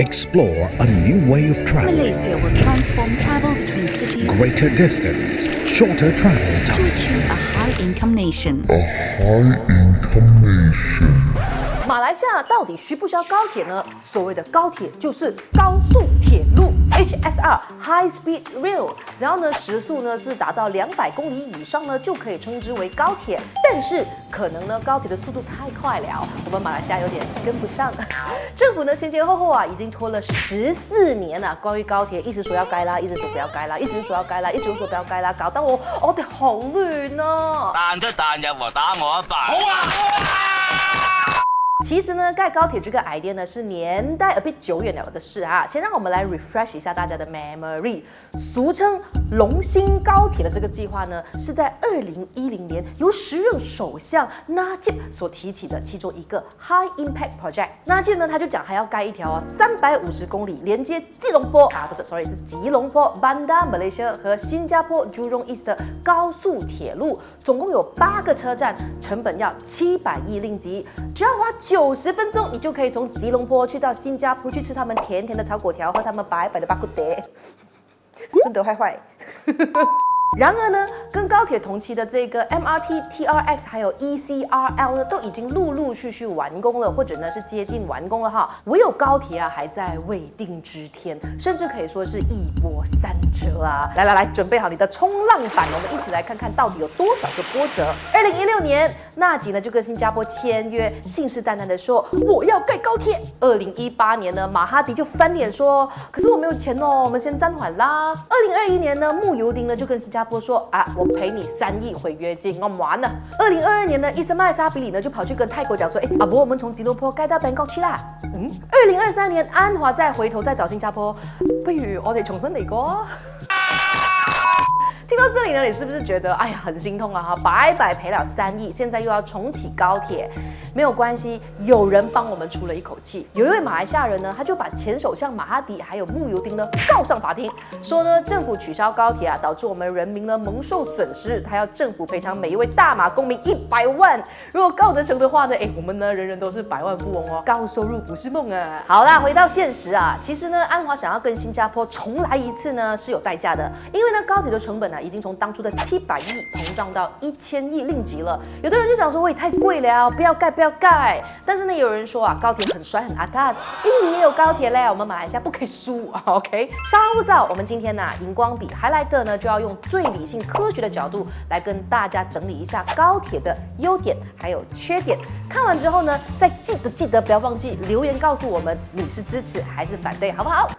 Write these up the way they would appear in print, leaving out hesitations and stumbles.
Explore a new way of travel. Malaysia will transform travel between cities Greater distance, shorter travel to time. achieve a high-income nation.马来西亚到底需不需要高铁呢？所谓的高铁就是高速铁路 HSR High Speed Rail， 只要呢时速呢是达到200公里以上呢，就可以称之为高铁。但是可能呢高铁的速度太快了，我们马来西亚有点跟不上。政府呢前前后后啊已经拖了14年啊，关于高铁一直说要盖啦，一直说不要盖啦，一直说要盖啦，一直说不要盖啦，搞到我哋好亂啊！彈出彈入和打我一巴。好啊！其實呢，蓋高鐵這個 idea 呢是年代a bit 久遠了的事啊。先讓我們來 refresh 一下大家的 memory。俗稱龍興高鐵的這個計劃呢，是在2010年由時任首相 Najib 所提起的其中一個 high impact project。Najib 呢，他就講還要蓋一條350公里連接吉隆坡啊，不是 ，sorry 是吉隆坡 Bandar Malaysia 和新加坡 Jurong East 的高速鐵路，總共有8個車站，成本要700億令吉，只要花90分鐘，你就可以從吉隆坡去到新加坡去吃他們甜甜的炒粿條，喝他們白白的巴古德，順德壞壞。然而呢，跟高鐵同期的這個 MRT、TRX 還有 ECRL 呢，都已經陸陸續續完工了，或者呢是接近完工了哈。唯有高鐵啊，還在未定之天，甚至可以說是一波三折啊！來，準備好你的衝浪板，我們一起來看看到底有多少個波折。2016年，納吉呢就跟新加坡簽約，信誓旦旦的說我要蓋高鐵。2018年呢，馬哈迪就翻臉說，可是我沒有錢哦，我們先暫緩啦。2021年呢，慕尤丁呢就跟新加坡說啊，我賠你3億毀約金，我唔玩了。2022年呢，伊斯邁沙比里呢就跑去跟泰國講說，阿伯我們從吉隆坡蓋到 Bangkok 去啦。2023年，安華再回頭再找新加坡，不如我哋重新嚟過。聽到這裡呢，你是不是覺得哎呀很心痛啊？哈，白白賠了3億，現在又要重啟高鐵，沒有關係，有人幫我們出了一口氣。有一位馬來西亞人呢，他就把前首相馬哈迪還有慕尤丁呢告上法庭，說呢政府取消高鐵啊，導致我們人民呢蒙受損失，他要政府賠償每一位大馬公民100萬。如果告得成的話呢，我們呢人人都是百萬富翁哦，高收入不是夢啊。好啦，回到現實啊，其實呢安華想要跟新加坡重來一次呢是有代價的，因為呢高鐵的成本呢已經從當初的700億膨脹到1000億令吉了。有的人就想說，喂，太貴了，不要蓋，不要蓋。但是呢，有人說啊，高鐵很帥很 atas，印尼也有高鐵嘞，我們馬來西亞不可以輸。OK， 稍安勿躁，我們今天呢，熒光筆 highlighter 呢就要用最理性科學的角度來跟大家整理一下高鐵的優點還有缺點。看完之後呢，再記得不要忘記留言告訴我們你是支持還是反對，好不好？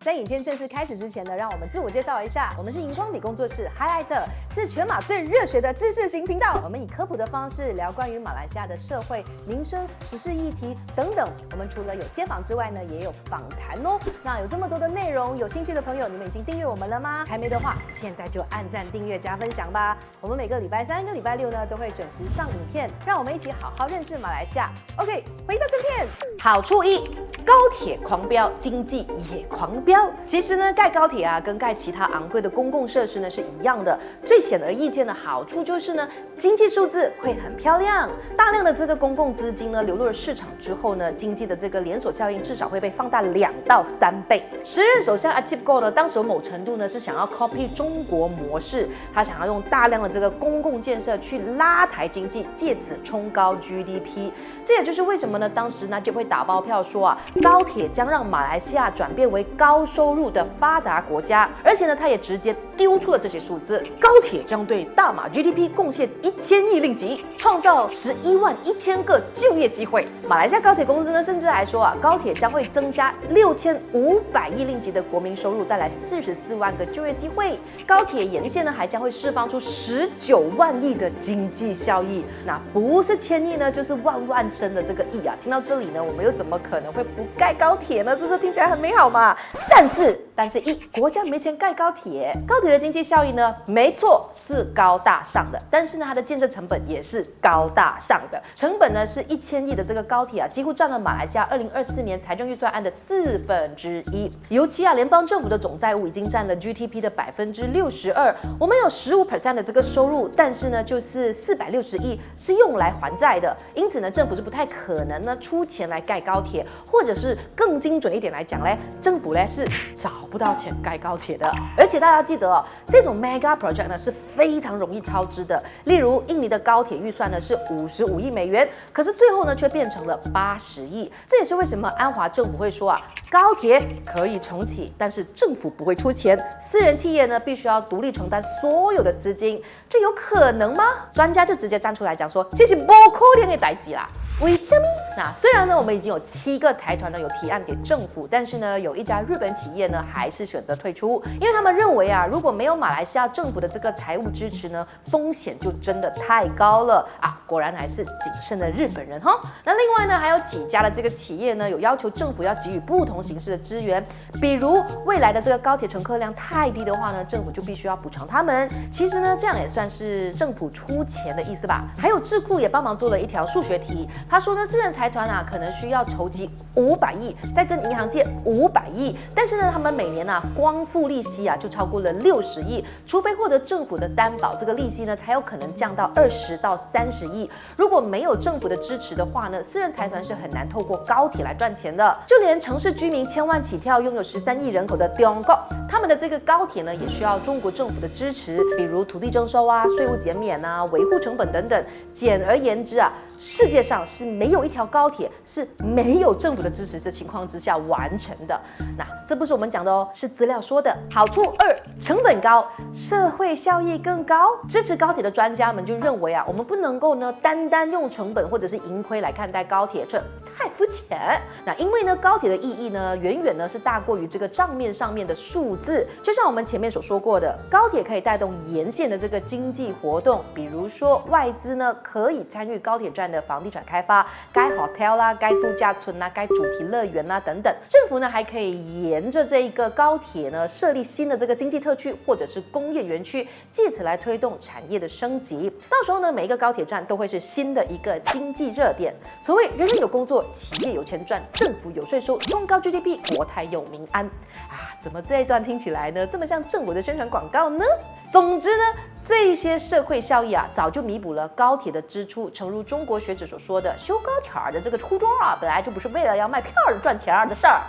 在影片正式開始之前呢，讓我們自我介紹一下，我們是熒光筆工作室 Highlighter， 是全馬最熱血的知識型頻道。我們以科普的方式聊關於馬來西亞的社會、民生、時事議題等等。我們除了有街訪之外呢，也有訪談哦。那有這麼多的內容，有興趣的朋友，你們已經訂閱我們了嗎？還沒的話，現在就按讚、訂閱、加分享吧。我們每個禮拜3跟禮拜6呢，都會準時上影片，讓我們一起好好認識馬來西亞。OK， 回到正片。好處1，高鐵狂飆，經濟也狂飆。其實呢，蓋高鐵啊，跟蓋其他昂貴的公共設施呢是一樣的。最顯而易見的好處就是呢，經濟數字會很漂亮。大量的這個公共資金呢流入了市場之後呢，經濟的這個連鎖效應至少會被放大2到3倍。時任首相 Najib 呢，當時有某程度呢是想要 copy 中國模式，他想要用大量的這個公共建設去拉抬經濟，借此衝高 GDP。這也就是為什麼呢，當時 Najib 會打包票說啊，高鐵將讓馬來西亞轉變為高收入的發達國家，而且呢，他也直接丟出了這些數字，高鐵將對大馬 GDP 貢獻1000億令吉，創造111000個就業機會。馬來西亞高鐵公司呢，甚至還說啊，高鐵將會增加6500億令吉的國民收入，帶來44萬個就業機會。高鐵沿線呢，還將會釋放出19萬億的經濟效益，那不是千億呢，就是萬萬聲的這個億啊！聽到這裡呢，我們又怎麼可能會不蓋高鐵呢？是不是聽起來很美好嘛？但是但是国家没钱盖高铁，高铁的经济效益呢，没错是高大上的，但是呢，它的建设成本也是高大上的，成本呢是1000亿的这个高铁啊，几乎占了马来西亚2024年财政预算案的1/4。尤其啊，联邦政府的总债务已经占了 GDP 的62%，我们有15% 的这个收入，但是呢，就是460亿是用来还债的，因此呢，政府是不太可能呢出钱来盖高铁，或者是更精准一点来讲嘞，政府嘞是找不到钱盖高铁的。而且大家要记得哦，这种 mega project 呢是非常容易超支的。例如，印尼的高铁预算呢是55亿美元，可是最后呢却变成了80亿。这也是为什么安华政府会说啊，高铁可以重启，但是政府不会出钱，私人企业呢必须要独立承担所有的资金，这有可能吗？专家就直接站出来讲说，这是不可能的代志啦。为什么？那虽然呢，我们已经有7个财团呢有提案给政府，但是呢，有一家日本企业呢还是选择退出，因为他们认为啊，如果没有马来西亚政府的这个财务支持呢，风险就真的太高了啊！果然还是谨慎的日本人哈。那另外呢，还有几家的这个企业呢，有要求政府要给予不同形式的支援，比如未来的这个高铁乘客量太低的话呢，政府就必须要补偿他们。其实呢，这样也算是政府出钱的意思吧。还有智库也帮忙做了一条数学题。他说呢，私人财团啊，可能需要筹集500亿，再跟银行借500亿，但是呢，他们每年啊，光付利息啊，就超过了60亿，除非获得政府的担保，这个利息呢，才有可能降到20到30亿。如果没有政府的支持的话呢，私人财团是很难透过高铁来赚钱的。就连城市居民1000万起跳，拥有13亿人口的中国，他们的这个高铁呢，也需要中国政府的支持，比如土地征收啊、税务减免啊、维护成本等等。简而言之啊，世界上是没有一条高铁是没有政府的支持的情况之下完成的。那这不是我们讲的哦，是资料说的。好处2，成本高，社会效益更高。支持高铁的专家们就认为啊，我们不能够呢单用成本或者是盈亏来看待高铁，这太肤浅。那因为呢，高铁的意义呢，远远呢是大过于这个账面上面的数字。就像我们前面所说过的，高铁可以带动沿线的这个经济活动，比如说外资呢可以参与高铁站的房地产开发，该 hotel 啦、该度假村啦、该主题乐园啦等等。政府呢还可以沿着这一个高铁呢设立新的这个经济特区或者是工业园区，借此来推动产业的升级。到时候呢，每一个高铁站都会是新的一个经济热点。所谓人人有工作，企业有钱赚，政府有税收，中高 GDP， 国泰有民安啊！怎么这一段听起来呢这么像政府的宣传广告呢？总之呢，这些社会效益啊，早就弥补了高铁的支出。诚如中国学者所说的，修高铁的这个初衷啊，本来就不是为了要卖票而赚钱的事儿。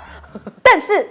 但是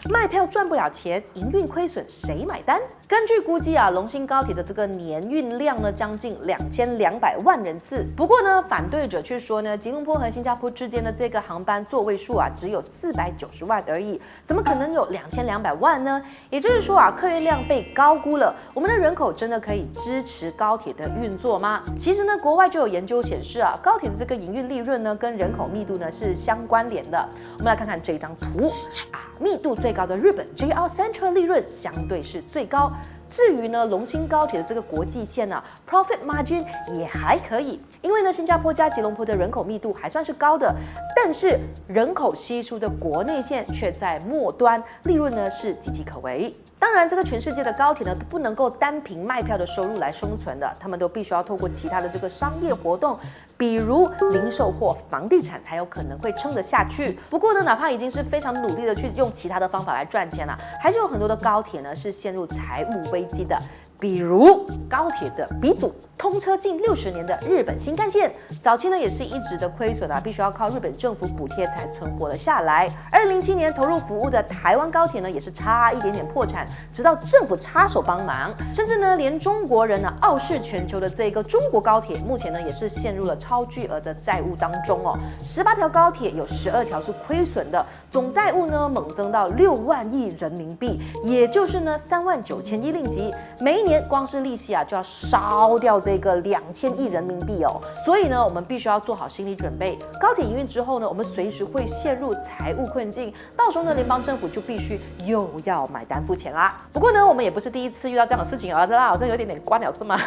卖票赚不了钱，营运亏损谁买单？根据估计啊，龙兴高铁的这个年运量呢，将近2200万人次。不过呢，反对者却说呢，吉隆坡和新加坡之间的这个航班座位数啊，只有490万而已，怎么可能有2200万呢？也就是说啊，客运量被高估了。我们的人口真的可以支持高铁的运作吗？其实呢，国外就有研究显示啊，高铁的这个营运利润呢，跟人口密度呢是相关联的。我们来看看这张图啊，密度最高的日本 JR Central 利润相对是最高。至于呢，龙兴高铁的这个国际线啊 ，profit margin 也还可以，因为呢，新加坡加吉隆坡的人口密度还算是高的，但是人口稀疏的国内线却在末端，利润呢是岌岌可危。当然，这个全世界的高铁呢都不能够单凭卖票的收入来生存的，他们都必须要透过其他的这个商业活动，比如零售或房地产，才有可能会撑得下去。不过呢，哪怕已经是非常努力的去用其他的方法来赚钱了，还是有很多的高铁呢是陷入财务危机的。比如高铁的鼻祖，通车近60年的日本新干线，早期呢也是一直的亏损啊，必须要靠日本政府补贴才存活了下来。2007年投入服务的台湾高铁呢，也是差一点点破产，直到政府插手帮忙，甚至呢连中国人呢傲视全球的这个中国高铁，目前呢也是陷入了超巨额的债务当中哦。18条高铁有12条是亏损的，总债务呢猛增到6万亿人民币，也就是呢39000亿令吉，每一年光是利息啊就要烧掉这个2000亿人民币哦。所以呢，我们必须要做好心理准备，高铁营运之后呢，我们随时会陷入财务困境，到时候呢，联邦政府就必须又要买单付钱啦。不过呢，我们也不是第一次遇到这样的事情啊，好像有点关了是吗？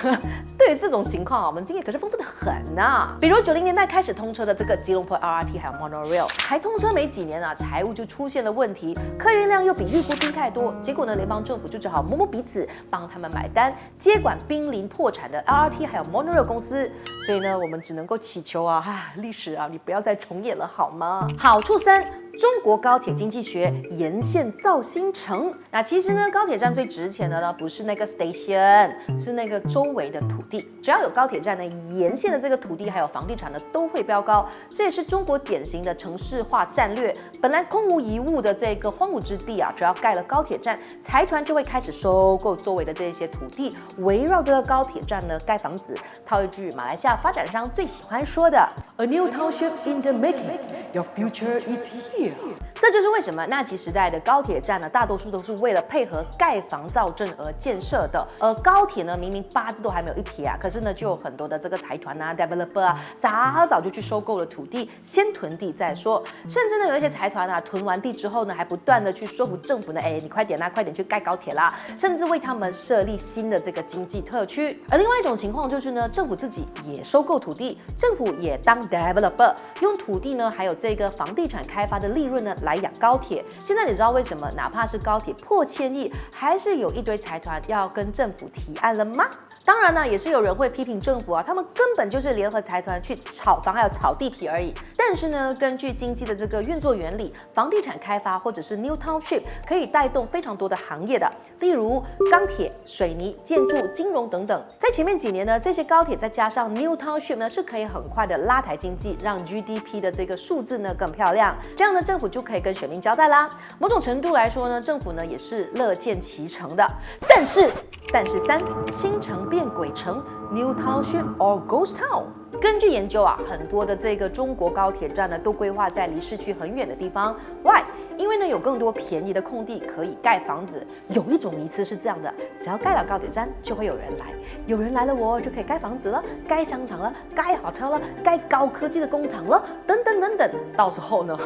对对于这种情况啊，我们经验可是丰富的很啊。比如90年代开始通车的这个吉隆坡 LRT 还有 Monorail， 才通车没几年啊，财务就出现了问题，客运量又比预估低太多，结果呢，联邦政府就只好摸摸鼻子帮他们买单，接管濒临破产的 LRT 还有 Monorail 公司。所以呢，我们只能够祈求啊，历史啊，你不要再重演了好吗？好处3。中国高铁经济学沿线造新城。那其实呢，高铁站最值钱的呢，不是那个 station， 是那个周围的土地。只要有高铁站呢，沿线的这个土地还有房地产呢，都会飙高。这也是中国典型的城市化战略。本来空无一物的这个荒芜之地啊，只要盖了高铁站，财团就会开始收购周围的这些土地，围绕这个高铁站呢盖房子。套一句马来西亚发展商最喜欢说的 ：“A new township in the making, your future is here。”这就是为什么纳吉时代的高铁站呢，大多数都是为了配合盖房造镇而建设的。而高铁呢，明明八字都还没有一撇啊，可是呢，就有很多的这个财团啊、developer 啊，早就去收购了土地，先囤地再说。甚至呢，有一些财团啊，囤完地之后呢，还不断的去说服政府呢，你快点啦，快点去盖高铁啦，甚至为他们设立新的这个经济特区。而另外一种情况就是呢，政府自己也收购土地，政府也当 developer， 用土地呢，还有这个房地产开发的利润呢，来养高铁。现在你知道为什么哪怕是高铁破1000亿，还是有一堆财团要跟政府提案了吗？当然呢，也是有人会批评政府啊，他们根本就是联合财团去炒房还有炒地皮而已。但是呢，根据经济的这个运作原理，房地产开发或者是 new township 可以带动非常多的行业的，例如钢铁、水泥、建筑、金融等等。在前面几年呢，这些高铁再加上 new township 呢，是可以很快的拉抬经济，让 GDP 的这个数字呢更漂亮。这样呢，政府就可以跟选民交代啦。某种程度来说呢，政府呢也是乐见其成的。但是3，新城变鬼城 ，New Township or Ghost Town。根据研究啊，很多的这个中国高铁站呢，都规划在离市区很远的地方。Why？因为呢，有更多便宜的空地可以盖房子。有一种迷思是这样的：只要盖了高铁站，就会有人来，有人来了，我就可以盖房子了，盖商场了，盖 hotel 了，盖高科技的工厂了，等等等等。到时候呢，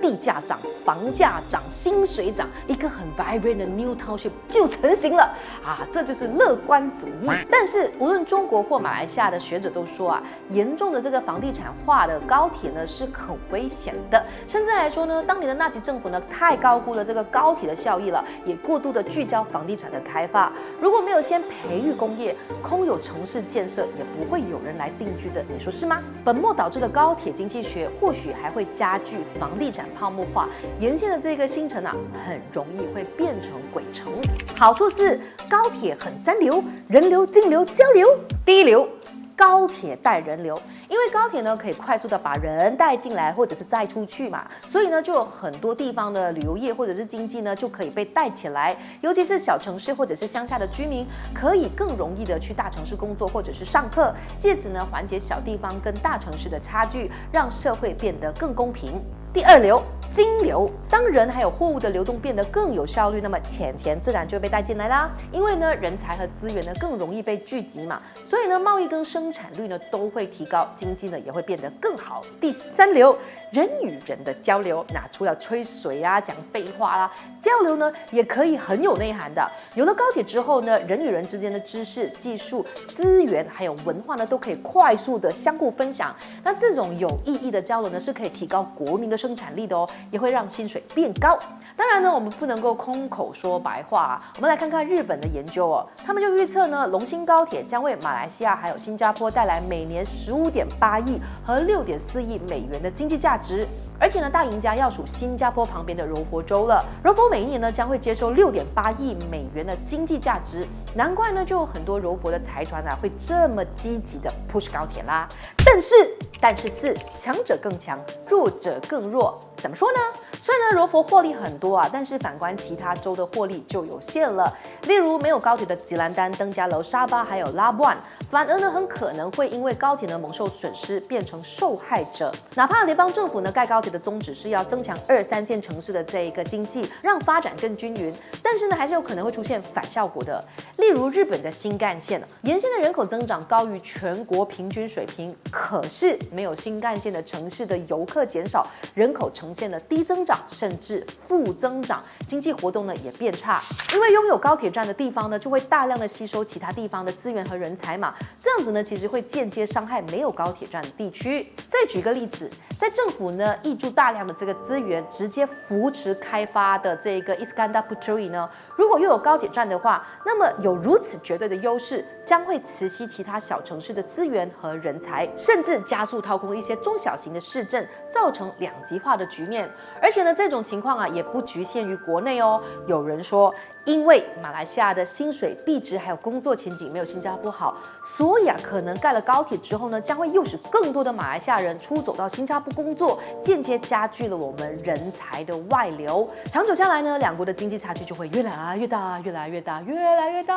地价涨，房价涨，薪水涨，一个很 vibrant 的 new township 就成型了啊！这就是乐观主义。但是无论中国或马来西亚的学者都说啊，严重的这个房地产化的高铁呢是很危险的。甚至来说呢，当年的纳吉政府呢太高估了这个高铁的效益了，也过度的聚焦房地产的开发。如果没有先培育工业，空有城市建设也不会有人来定居的，你说是吗？本末倒置的高铁经济学或许还会加剧房地产泡沫化，沿线的这个新城啊，很容易会变成鬼城。好处4，高铁很3流，人流、金流、交流。第一流。高铁带人流，因为高铁呢可以快速的把人带进来或者是载出去嘛，所以呢就有很多地方的旅游业或者是经济呢就可以被带起来，尤其是小城市或者是乡下的居民，可以更容易的去大城市工作或者是上课，借此呢缓解小地方跟大城市的差距，让社会变得更公平。第2流。金流，当人还有货物的流动变得更有效率，那么钱自然就会被带进来啦。因为呢，人才和资源呢更容易被聚集嘛，所以呢，贸易跟生产率呢都会提高，经济呢也会变得更好。第3流，人与人的交流，那除了吹水啊、讲废话啦，交流呢也可以很有内涵的。有了高铁之后呢，人与人之间的知识、技术、资源还有文化呢都可以快速的相互分享。那这种有意义的交流呢，是可以提高国民的生产力的哦。也会让薪水变高。当然呢，我们不能够空口说白话啊。我们来看看日本的研究哦，他们就预测呢，龙兴高铁将为马来西亚还有新加坡带来每年15.8亿和6.4亿美元的经济价值。而且呢，大赢家要数新加坡旁边的柔佛州了。柔佛每一年呢将会接收6.8亿美元的经济价值，难怪呢就有很多柔佛的财团啊会这么积极的 push 高铁啦。但是4，强者更强，弱者更弱。怎么说呢？虽然呢柔佛获利很多啊，但是反观其他州的获利就有限了。例如没有高铁的吉兰丹、登嘉楼、沙巴还有拉布安，反而呢很可能会因为高铁呢蒙受损失，变成受害者。哪怕联邦政府呢盖高铁的宗旨是要增强2、3线城市的这一个经济，让发展更均匀，但是呢还是有可能会出现反效果的。例如日本的新干线，沿线的人口增长高于全国平均水平，可是没有新干线的城市的游客减少，人口成呈现了低增长甚至负增长，经济活动呢也变差。因为拥有高铁站的地方呢，就会大量的吸收其他地方的资源和人才嘛，这样子呢，其实会间接伤害没有高铁站的地区。再举个例子，在政府呢挹注大量的这个资源，直接扶持开发的这个 Iskandar Puteri 呢，如果又有高铁站的话，那么有如此绝对的优势，将会磁吸其他小城市的资源和人才，甚至加速掏空一些中小型的市镇，造成两极化的局面。而且呢，这种情况啊，也不局限于国内哦。有人说，因为马来西亚的薪水、币值还有工作前景没有新加坡好，所以啊，可能盖了高铁之后呢，将会诱使更多的马来西亚人出走到新加坡工作，间接加剧了我们人才的外流。长久下来呢，两国的经济差距就会越来越大，越来越大，越来越大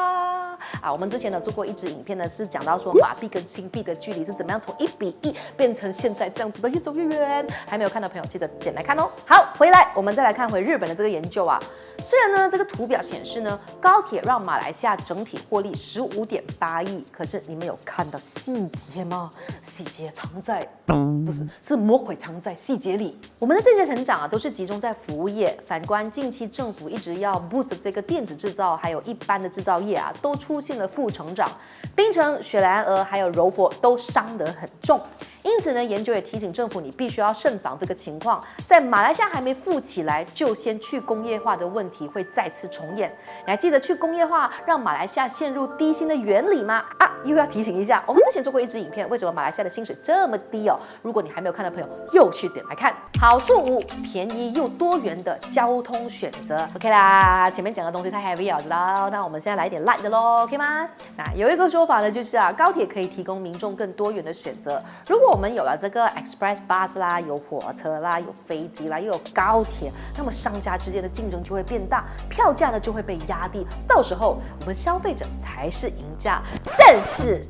啊！我们之前呢做过一支影片呢，是讲到说马币跟新币的距离是怎么样从1:1变成现在这样子的越走越远。还没有看的朋友，记得点来看哦。好，回来我们再来看回日本的这个研究啊。虽然呢这个图表显示呢，高铁让马来西亚整体获利15.8亿，可是你们有看到细节吗？细节藏在不是魔鬼藏在细节里。我们的这些成长啊，都是集中在服务业。反观近期政府一直要 boost 这个电子制造，还有一般的制造业啊，都出现了负成长。槟城、雪兰莪还有柔佛都伤得很重。因此呢，研究也提醒政府，你必须要慎防这个情况。在马来西亚还没富起来，就先去工业化的问题会再次重演。你还记得去工业化让马来西亚陷入低薪的原理吗？又要提醒一下，我们之前做过一支影片，为什么马来西亚的薪水这么低哦？如果你还没有看的朋友，又去点来看。好处5，便宜又多元的交通选择。OK 啦，前面讲的东西太 heavy 了，知道？那我们现在来一点 light 的咯 ，OK 吗？那有一个说法呢，就是高铁可以提供民众更多元的选择。如果我们有了这个 Express Bus 啦，有火车啦，有飞机啦，又有高铁，那么商家之间的竞争就会变大，票价呢就会被压低，到时候我们消费者才是赢家。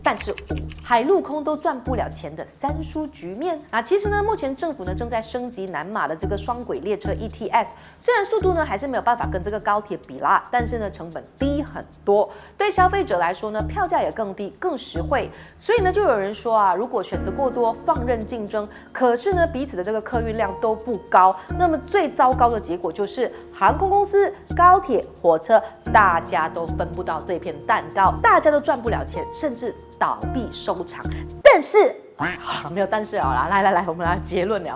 但是海陆空都赚不了钱的三输局面啊！其实呢，目前政府呢正在升级南马的这个双轨列车 ETS， 虽然速度呢还是没有办法跟这个高铁比啦，但是呢成本低很多，对消费者来说呢票价也更低，更实惠。所以呢就有人说啊，如果选择过多，放任竞争，可是呢彼此的这个客运量都不高，那么最糟糕的结果就是航空公司、高铁、火车，大家都分不到这片蛋糕，大家都赚不了钱，甚至倒闭收场。但是，好了，没有但是好了，来，我们来结论了。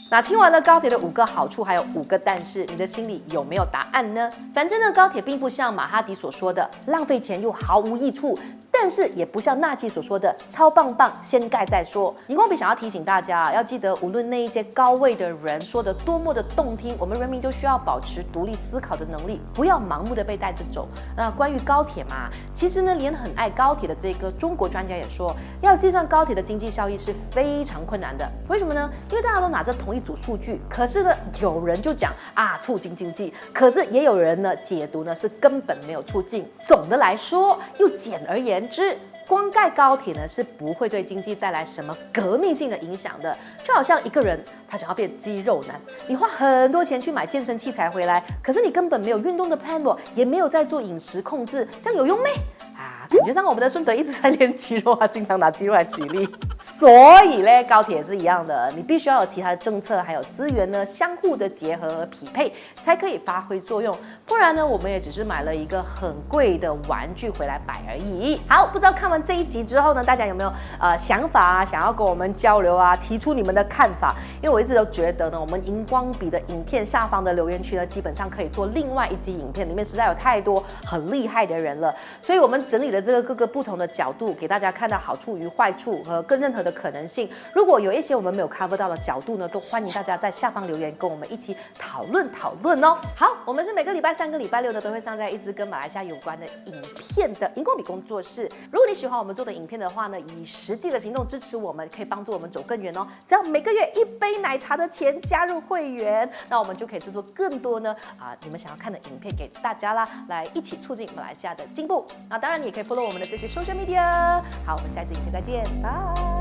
那听完了高铁的5个好处，还有5个但是，你的心里有没有答案呢？反正呢，高铁并不像马哈迪所说的浪费钱又毫无益处。但是也不像纳吉所说的超棒棒，先盖再说。荧光笔想要提醒大家，要记得，无论那一些高位的人说的多么的动听，我们人民都需要保持独立思考的能力，不要盲目的被带着走。那关于高铁嘛，其实呢，连很爱高铁的这个中国专家也说，要计算高铁的经济效益是非常困难的。为什么呢？因为大家都拿着同一组数据，可是呢，有人就讲促进经济，可是也有人呢解读呢是根本没有促进。总的来说，又简而言之，光盖高铁呢是不会对经济带来什么革命性的影响的。就好像一个人他想要变肌肉男，你花很多钱去买健身器材回来，可是你根本没有运动的 plan， 也没有在做饮食控制，这样有用咩？感觉上我们的顺德一直在练肌肉经常拿肌肉来举例。所以呢，高铁也是一样的，你必须要有其他的政策还有资源呢相互的结合和匹配，才可以发挥作用。不然呢，我们也只是买了一个很贵的玩具回来摆而已。好，不知道看完这一集之后呢，大家有没有想法啊，想要跟我们交流啊，提出你们的看法？因为我一直都觉得呢，我们荧光笔的影片下方的留言区呢，基本上可以做另外一集影片，里面实在有太多很厉害的人了，所以我们整理了这个各个不同的角度，给大家看到好处与坏处和更任何的可能性。如果有一些我们没有 cover 到的角度呢，都欢迎大家在下方留言，跟我们一起讨论哦。好，我们是每个礼拜3跟礼拜6的都会上在一支跟马来西亚有关的影片的荧光笔工作室。如果你喜欢我们做的影片的话呢，以实际的行动支持我们，可以帮助我们走更远哦。只要每个月1杯奶茶的钱加入会员，那我们就可以制作更多呢你们想要看的影片给大家啦，来一起促进马来西亚的进步。那当然你也可以 follow 我们的这些 social media。好，我们下一支影片再见，拜。